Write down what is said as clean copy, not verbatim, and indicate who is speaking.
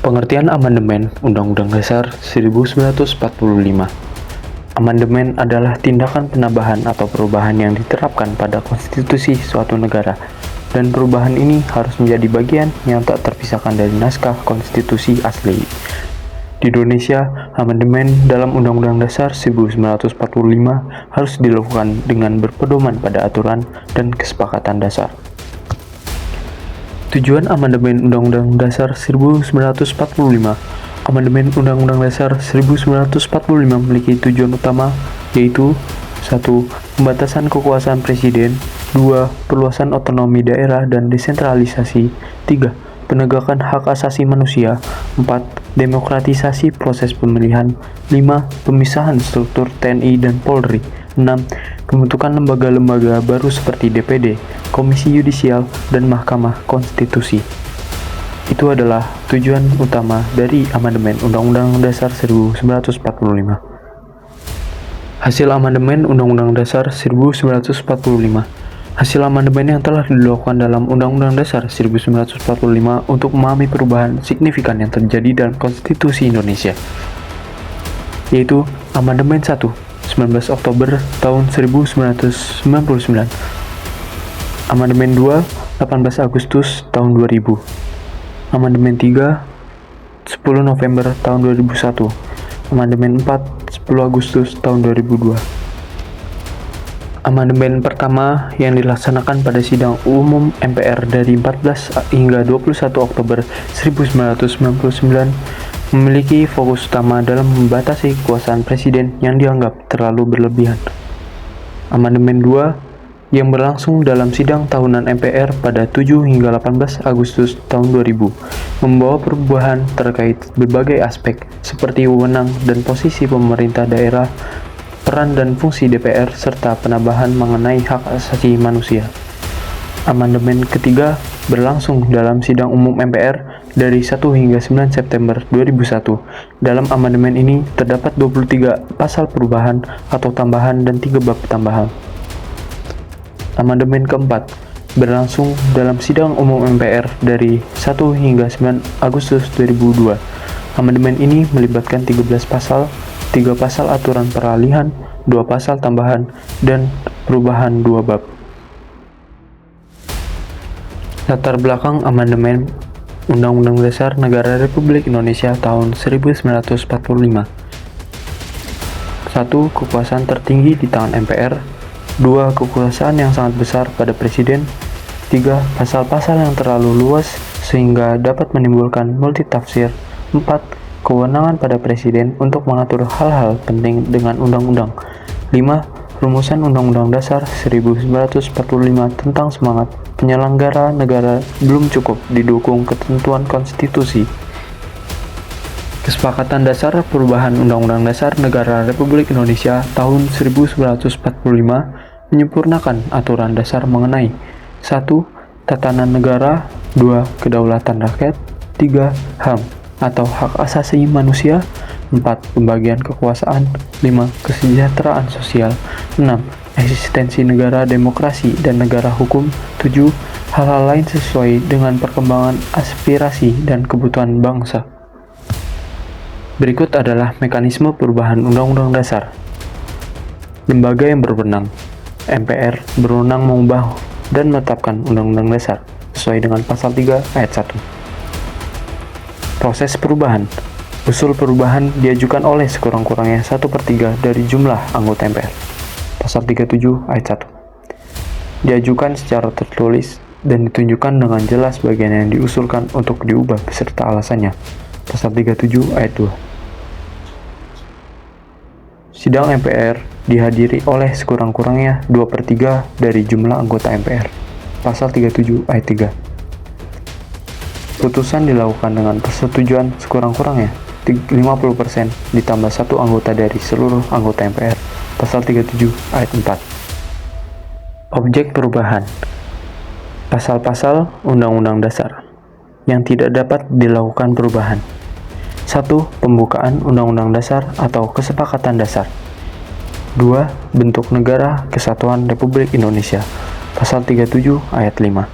Speaker 1: Pengertian Amandemen Undang-Undang Dasar 1945. Amandemen adalah tindakan penambahan atau perubahan yang diterapkan pada konstitusi suatu negara, dan perubahan ini harus menjadi bagian yang tak terpisahkan dari naskah konstitusi asli. Di Indonesia, amandemen dalam Undang-Undang Dasar 1945 harus dilakukan dengan berpedoman pada aturan dan kesepakatan dasar. Tujuan Amandemen Undang-Undang Dasar 1945. Amandemen Undang-Undang Dasar 1945 memiliki tujuan utama, yaitu 1. Pembatasan kekuasaan Presiden, 2. Perluasan otonomi daerah dan desentralisasi, 3. Penegakan hak asasi manusia, 4. Demokratisasi proses pemilihan, 5. Pemisahan struktur TNI dan Polri, 6. Pembentukan lembaga-lembaga baru seperti DPD, Komisi Yudisial, dan Mahkamah Konstitusi. Itu adalah tujuan utama dari Amandemen Undang-Undang Dasar 1945. Hasil Amandemen Undang-Undang Dasar 1945. Hasil amandemen yang telah dilakukan dalam Undang-Undang Dasar 1945 untuk memahami perubahan signifikan yang terjadi dalam Konstitusi Indonesia, yaitu Amandemen 1, 19 Oktober tahun 1999, Amandemen 2, 18 Agustus tahun 2000, Amandemen 3, 10 November tahun 2001, Amandemen 4, 10 Agustus tahun 2002. Amandemen pertama yang dilaksanakan pada sidang umum MPR dari 14 hingga 21 Oktober 1999 memiliki fokus utama dalam membatasi kekuasaan presiden yang dianggap terlalu berlebihan. Amandemen 2 yang berlangsung dalam sidang tahunan MPR pada 7 hingga 18 Agustus tahun 2000 membawa perubahan terkait berbagai aspek seperti wewenang dan posisi pemerintah daerah, peran dan fungsi DPR, serta penambahan mengenai hak asasi manusia. Amandemen ketiga berlangsung dalam sidang umum MPR dari 1 hingga 9 September 2001. Dalam amandemen ini terdapat 23 pasal perubahan atau tambahan dan 3 bab tambahan. Amandemen keempat berlangsung dalam sidang umum MPR dari 1 hingga 9 Agustus 2002. Amandemen ini melibatkan 13 pasal, 3 pasal aturan peralihan, 2 pasal tambahan, dan perubahan 2 bab. Latar belakang amandemen Undang-Undang Dasar Negara Republik Indonesia tahun 1945. 1. Kekuasaan tertinggi di tangan MPR. 2. Kekuasaan yang sangat besar pada Presiden. 3. Pasal-pasal yang terlalu luas sehingga dapat menimbulkan multitafsir. 4. Kewenangan pada Presiden untuk mengatur hal-hal penting dengan undang-undang. 5. Rumusan Undang-Undang Dasar 1945 tentang semangat penyelenggara negara belum cukup didukung ketentuan konstitusi. Kesepakatan dasar perubahan Undang-Undang Dasar Negara Republik Indonesia tahun 1945 menyempurnakan aturan dasar mengenai 1. Tatanan negara, 2. Kedaulatan rakyat, 3. HAM atau hak asasi manusia, 4. Pembagian kekuasaan, 5. Kesejahteraan sosial, 6. Eksistensi negara demokrasi dan negara hukum, 7. Hal-hal lain sesuai dengan perkembangan aspirasi dan kebutuhan bangsa. Berikut adalah mekanisme perubahan Undang-Undang Dasar. Lembaga yang berwenang. MPR berwenang mengubah dan menetapkan Undang-Undang Dasar sesuai dengan pasal 3 ayat 1. Proses perubahan. Usul perubahan diajukan oleh sekurang-kurangnya 1/3 dari jumlah anggota MPR. Pasal 37 ayat 1. Diajukan secara tertulis dan ditunjukkan dengan jelas bagian yang diusulkan untuk diubah beserta alasannya. Pasal 37 ayat 2. Sidang MPR dihadiri oleh sekurang-kurangnya 2/3 dari jumlah anggota MPR. Pasal 37 ayat 3. Putusan dilakukan dengan persetujuan sekurang-kurangnya 50% ditambah 1 anggota dari seluruh anggota MPR. Pasal 37 ayat 4. Objek perubahan. Pasal-pasal Undang-Undang Dasar yang tidak dapat dilakukan perubahan. 1. Pembukaan Undang-Undang Dasar atau Kesepakatan Dasar. 2. Bentuk Negara Kesatuan Republik Indonesia. Pasal 37 ayat 5.